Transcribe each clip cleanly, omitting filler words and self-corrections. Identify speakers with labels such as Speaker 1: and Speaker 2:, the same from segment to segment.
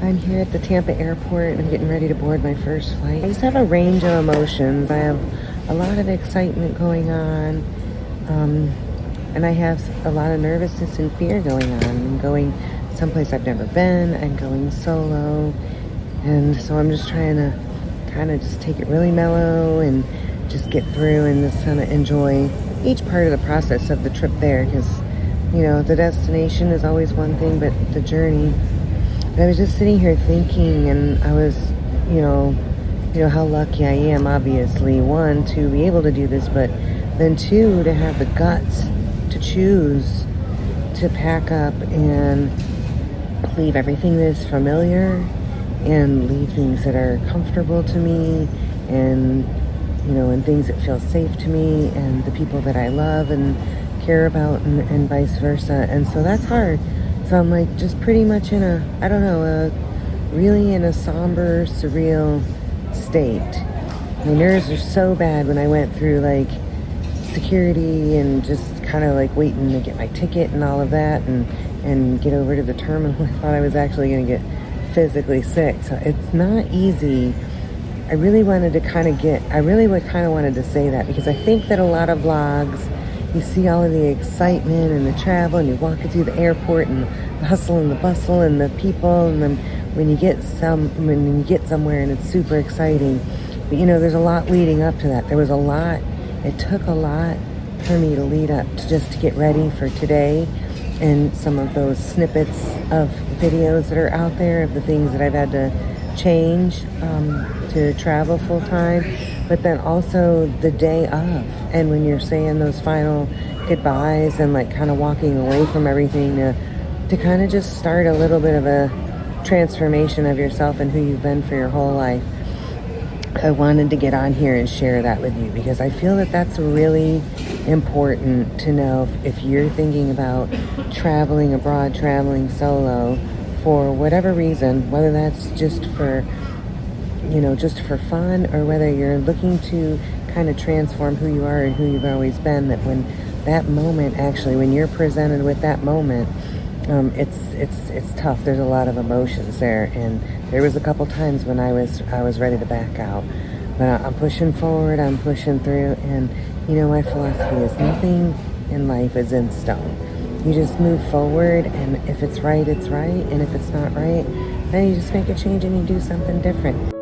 Speaker 1: I'm here at the Tampa airport and I'm getting ready to board my first flight. I just have a range of emotions. I have a lot of excitement going on, and I have a lot of nervousness and fear going on. I'm going someplace I've never been. I'm going solo, and so I'm just trying to kind of just take it really mellow and just get through and just kind of enjoy each part of the process of the trip there, because the destination is always one thing, but the journey. I was just sitting here thinking, and I was, how lucky I am, obviously, one, to be able to do this, but then two, to have the guts to choose to pack up and leave everything that's familiar and leave things that are comfortable to me, and things that feel safe to me, and the people that I love and care about, and vice versa. And so that's hard. So I'm like just pretty much in really in a somber, surreal state. My nerves are so bad when I went through like security and just kind of like waiting to get my ticket and all of that, and get over to the terminal. I thought I was actually going to get physically sick. So it's not easy. I really wanted to wanted to say that, because I think that a lot of vlogs, you see all of the excitement and the travel, and you're walking through the airport and the hustle and the bustle and the people, and then when you get somewhere and it's super exciting. But there's a lot leading up to that. It took a lot for me to lead up to get ready for today, and some of those snippets of videos that are out there of the things that I've had to change to travel full time, but then also the day of, and when you're saying those final goodbyes and like kind of walking away from everything to kind of just start a little bit of a transformation of yourself and who you've been for your whole life. I wanted to get on here and share that with you, because I feel that that's really important to know if you're thinking about traveling abroad, traveling solo, for whatever reason, whether that's just for fun, or whether you're looking to kind of transform who you are and who you've always been, that when that moment, actually, when you're presented with that moment, it's tough. There's a lot of emotions there, and there was a couple times when I was ready to back out, but I'm pushing forward, I'm pushing through, and my philosophy is nothing in life is in stone. You just move forward, and if it's right, it's right, and if it's not right, then you just make a change and you do something different.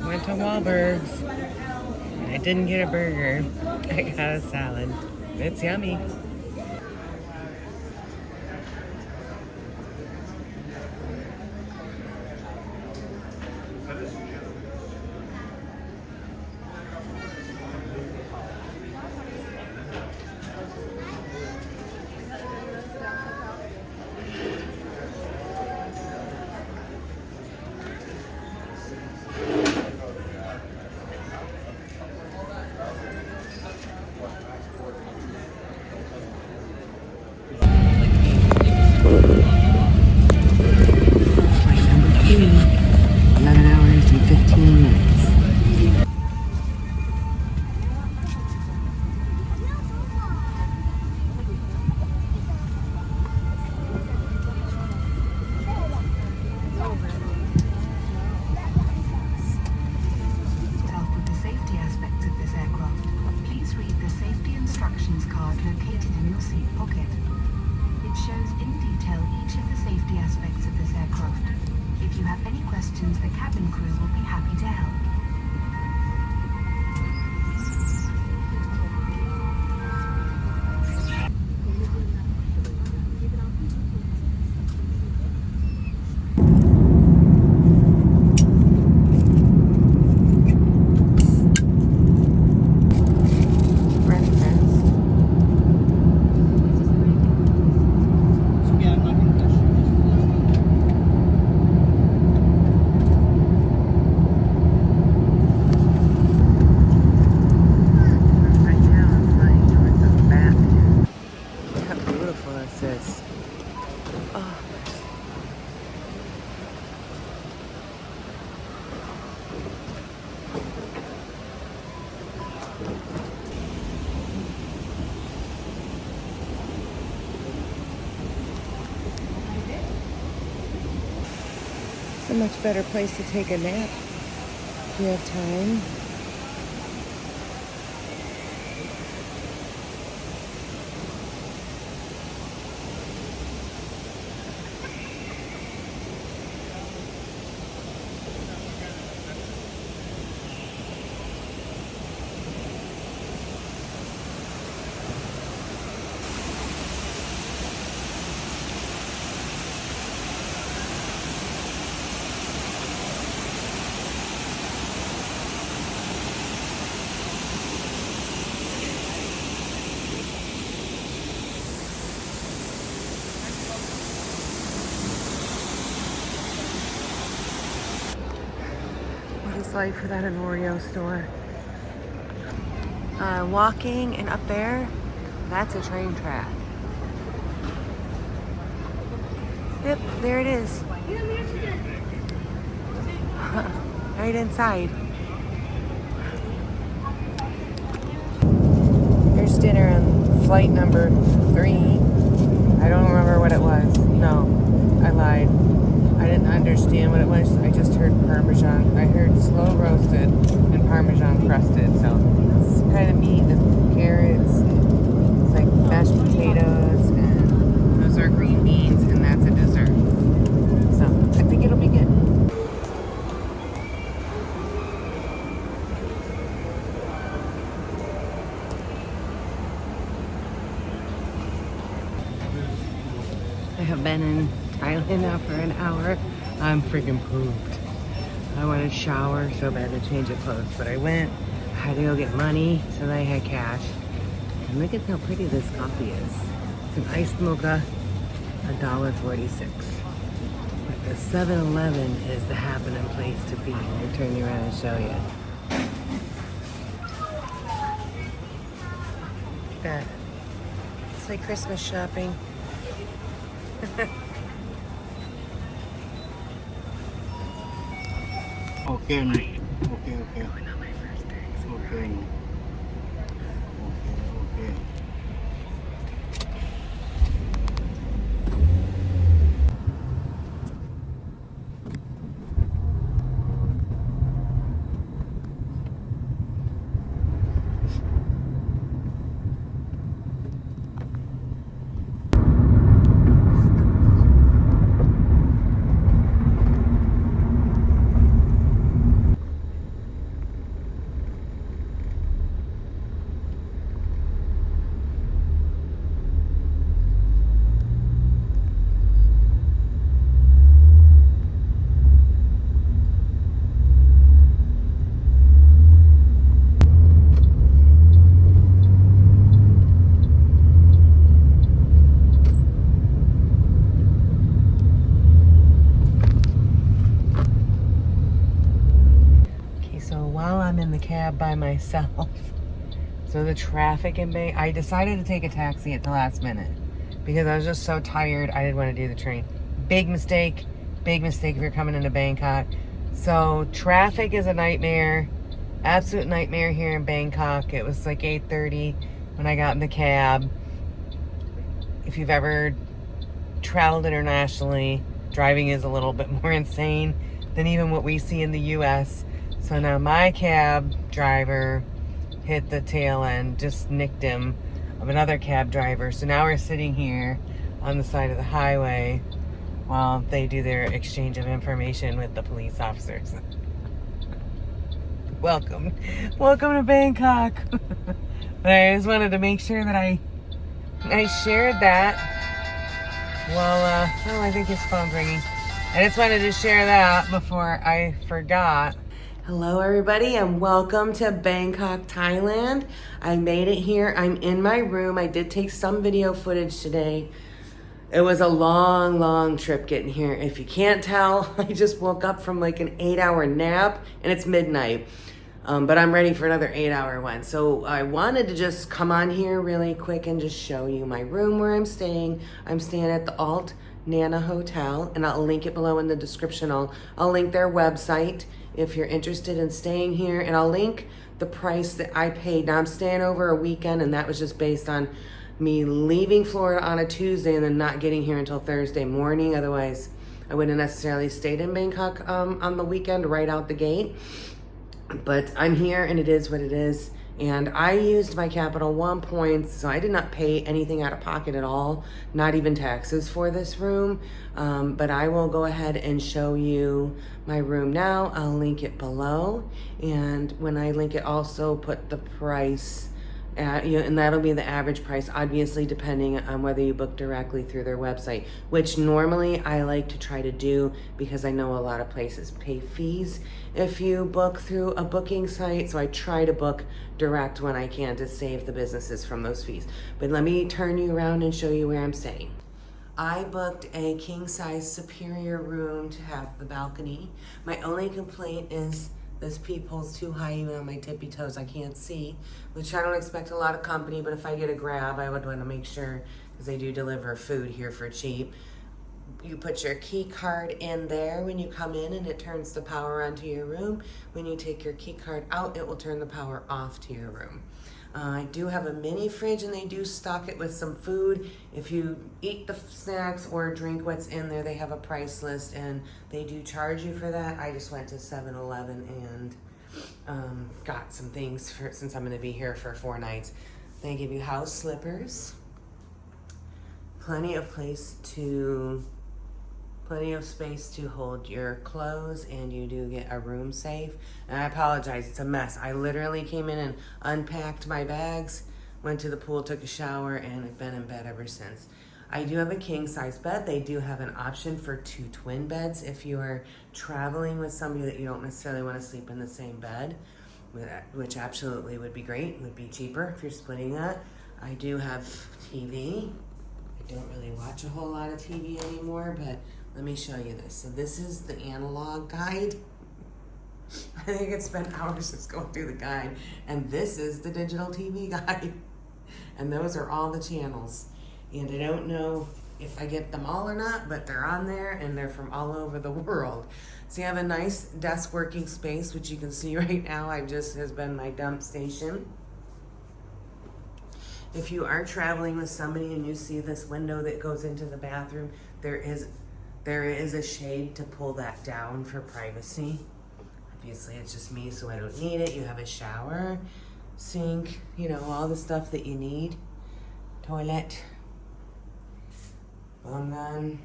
Speaker 1: Went to Wahlburgers. I didn't get a burger. I got a salad. It's yummy.
Speaker 2: The cabin crew will be happy to help.
Speaker 1: It's a much better place to take a nap if you have time. Life without an Oreo store. Walking and up there, that's a train track. Yep, there it is. Right inside. Here's dinner on flight number 3. I don't remember what it was. No, I lied. I didn't understand what it was. I just heard Parmesan. I heard slow roasted and Parmesan crusted. So it's kind of meat and carrots. And it's like mashed potatoes and those are green beans and that's a dessert. So I think it'll be good. I have been in Thailand now for an hour. I'm freaking pooped. I want to shower so bad to change of clothes, but I went. I had to go get money so that I had cash. And look at how pretty this coffee is. It's an iced mocha, $1.46. But the 7-Eleven is the happening place to be. I'll turn you around and show you. Look at that. It's like Christmas shopping.
Speaker 3: Okay.
Speaker 1: Going on my first taxi ride.
Speaker 3: Okay.
Speaker 1: I'm in the cab by myself. So the traffic in Bangkok, I decided to take a taxi at the last minute because I was just so tired. I didn't want to do the train. Big mistake if you're coming into Bangkok. So traffic is a nightmare, absolute nightmare here in Bangkok. It was like 8:30 when I got in the cab. If you've ever traveled internationally, driving is a little bit more insane than even what we see in the US. So now my cab driver hit the tail end, just nicked him, of another cab driver. So now we're sitting here on the side of the highway while they do their exchange of information with the police officers. Welcome to Bangkok. But I just wanted to make sure that I shared that. Well, oh, I think his phone's ringing. I just wanted to share that before I forgot. Hello everybody and welcome to Bangkok, Thailand. I made it here. I'm in my room. I did take some video footage today. It was a long trip getting here. If you can't tell, I just woke up from like an 8-hour nap and it's midnight. But I'm ready for another 8-hour one. So I wanted to just come on here really quick and just show you my room where I'm staying. I'm staying at the Alt Nana Hotel and I'll link it below in the description. I'll link their website if you're interested in staying here, and I'll link the price that I paid. Now I'm staying over a weekend and that was just based on me leaving Florida on a Tuesday and then not getting here until Thursday morning. Otherwise, I wouldn't necessarily stayed in Bangkok on the weekend right out the gate, but I'm here and it is what it is. And I used my Capital One points, so I did not pay anything out of pocket at all, not even taxes for this room. But I will go ahead and show you my room now. I'll link it below. And when I link it, also put the price and that'll be the average price, obviously depending on whether you book directly through their website, which normally I like to try to do because I know a lot of places pay fees if you book through a booking site. So I try to book direct when I can to save the businesses from those fees. But let me turn you around and show you where I'm staying. I booked a king size superior room to have the balcony. My only complaint is this peephole's too high even on my tippy toes. I can't see, which I don't expect a lot of company, but if I get a grab, I would want to make sure, because they do deliver food here for cheap. You put your key card in there when you come in and it turns the power onto your room. When you take your key card out, it will turn the power off to your room. I do have a mini fridge and they do stock it with some food. If you eat the snacks or drink what's in there, they have a price list and they do charge you for that. I just went to 7-Eleven and got some things for, since I'm gonna be here for 4 nights. They give you house slippers, plenty of space to hold your clothes, and you do get a room safe. And I apologize, it's a mess. I literally came in and unpacked my bags, went to the pool, took a shower, and I've been in bed ever since. I do have a king size bed. They do have an option for 2 twin beds if you are traveling with somebody that you don't necessarily want to sleep in the same bed, which absolutely would be great, would be cheaper if you're splitting that. I do have TV. I don't really watch a whole lot of TV anymore, but let me show you this. So this is the analog guide. I think I spent hours just going through the guide. And this is the digital TV guide. And those are all the channels. And I don't know if I get them all or not, but they're on there and they're from all over the world. So you have a nice desk working space, which you can see right now. Has been my dump station. If you are traveling with somebody and you see this window that goes into the bathroom, there is a shade to pull that down for privacy. Obviously it's just me, so I don't need it. You have a shower, sink, you know, all the stuff that you need. Toilet, bone gun,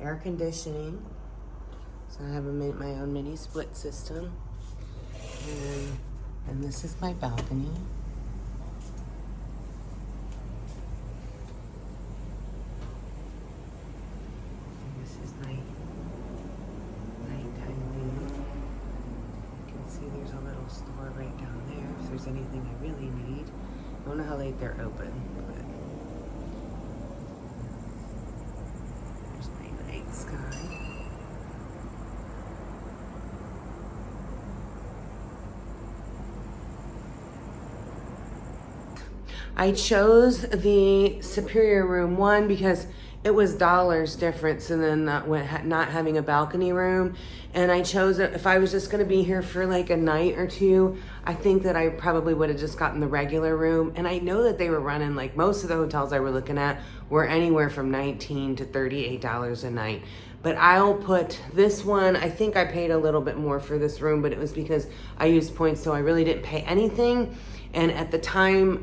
Speaker 1: air conditioning. So I have my own mini split system. And this is my balcony. Right down there if there's anything I really need. I don't know how late they're open, but there's my night sky. I chose the Superior Room 1 because it was dollars difference and then not having a balcony room. And I chose it, if I was just gonna be here for like a night or two, I think that I probably would have just gotten the regular room. And I know that they were running, like most of the hotels I were looking at were anywhere from $19 to $38 a night. But I'll put this one, I think I paid a little bit more for this room, but it was because I used points, so I really didn't pay anything. And at the time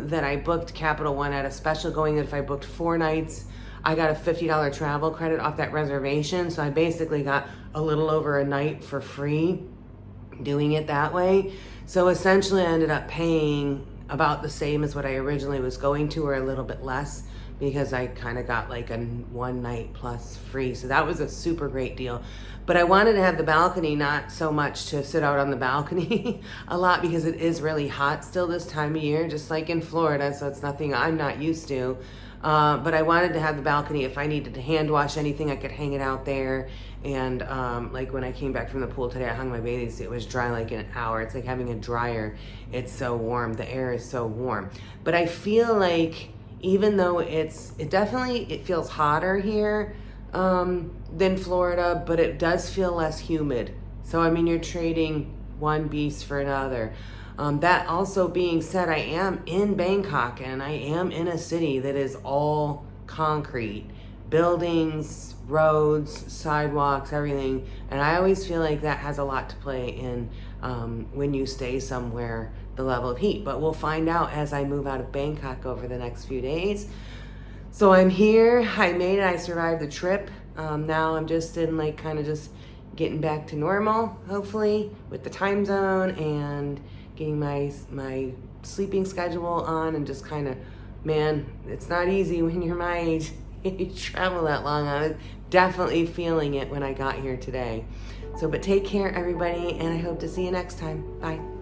Speaker 1: that I booked Capital One at a special going, that if I booked 4 nights, I got a $50 travel credit off that reservation. So I basically got a little over a night for free doing it that way. So essentially I ended up paying about the same as what I originally was going to, or a little bit less, because I kind of got like a 1 night plus free. So that was a super great deal. But I wanted to have the balcony, not so much to sit out on the balcony a lot, because it is really hot still this time of year, just like in Florida. So it's nothing I'm not used to. But I wanted to have the balcony. If I needed to hand wash anything, I could hang it out there. And like when I came back from the pool today, I hung my bathing suit. It was dry like in an hour. It's like having a dryer. It's so warm. The air is so warm. But I feel like even though it feels hotter here than Florida, but it does feel less humid. So I mean, you're trading one beast for another. That also being said, I am in Bangkok and I am in a city that is all concrete, buildings, roads, sidewalks, everything. And I always feel like that has a lot to play in when you stay somewhere, the level of heat. But we'll find out as I move out of Bangkok over the next few days. So I'm here, I made it, I survived the trip. Now I'm just in like kind of just getting back to normal, hopefully, with the time zone and getting my sleeping schedule on, and just kind of, man, it's not easy when you're my age. You travel that long. I was definitely feeling it when I got here today. So, but take care, everybody, and I hope to see you next time. Bye.